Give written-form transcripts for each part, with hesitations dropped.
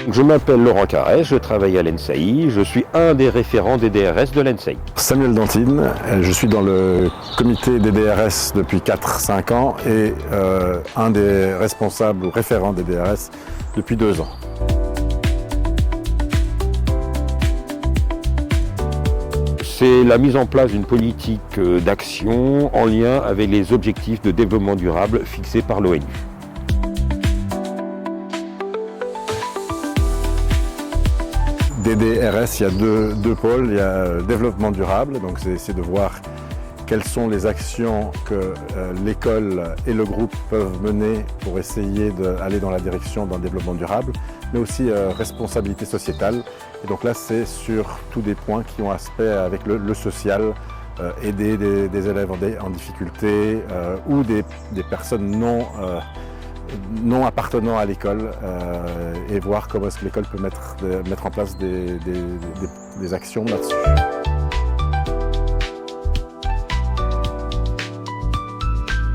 Je m'appelle Laurent Carrez, je travaille à l'ENSAI, je suis un des référents des DRS de l'ENSAI. Samuel Dantine, je suis dans le comité des DRS depuis 4-5 ans et un des responsables ou référents des DRS depuis 2 ans. C'est la mise en place d'une politique d'action en lien avec les objectifs de développement durable fixés par l'ONU. Des DRS, il y a deux pôles. Il y a développement durable, donc c'est de voir quelles sont les actions que l'école et le groupe peuvent mener pour essayer d'aller dans la direction d'un développement durable, mais aussi responsabilité sociétale. Et donc là, c'est sur tous des points qui ont aspect avec le social, aider des élèves en difficulté ou des personnes non appartenant à l'école et voir comment est-ce que l'école peut mettre en place des actions là-dessus.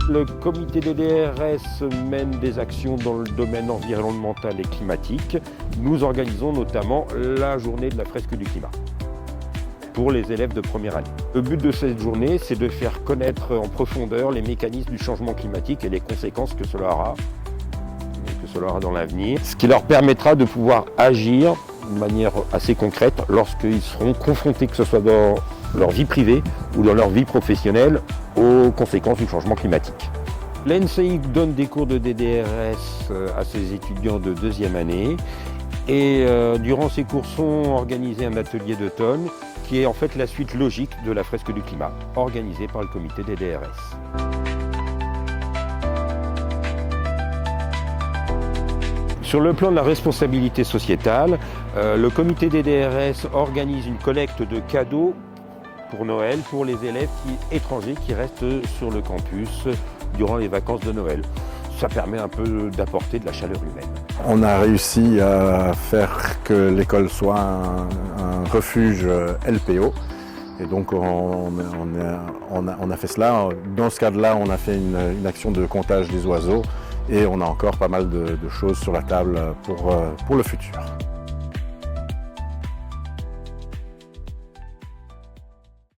Le comité des DRS mène des actions dans le domaine environnemental et climatique. Nous organisons notamment la journée de la fresque du climat pour les élèves de première année. Le but de cette journée, c'est de faire connaître en profondeur les mécanismes du changement climatique et les conséquences que cela aura dans l'avenir, ce qui leur permettra de pouvoir agir de manière assez concrète lorsqu'ils seront confrontés, que ce soit dans leur vie privée ou dans leur vie professionnelle, aux conséquences du changement climatique. L'ENSAI donne des cours de DDRS à ses étudiants de 2e année et durant ces cours sont organisés un atelier d'automne qui est en fait la suite logique de la fresque du climat, organisée par le comité des DRS. Sur le plan de la responsabilité sociétale, le comité des DRS organise une collecte de cadeaux pour Noël pour les élèves étrangers qui restent sur le campus durant les vacances de Noël. Ça permet un peu d'apporter de la chaleur humaine. On a réussi à faire que l'école soit un refuge LPO. Et donc on a fait cela. Dans ce cadre-là, on a fait une action de comptage des oiseaux et on a encore pas mal de choses sur la table pour le futur.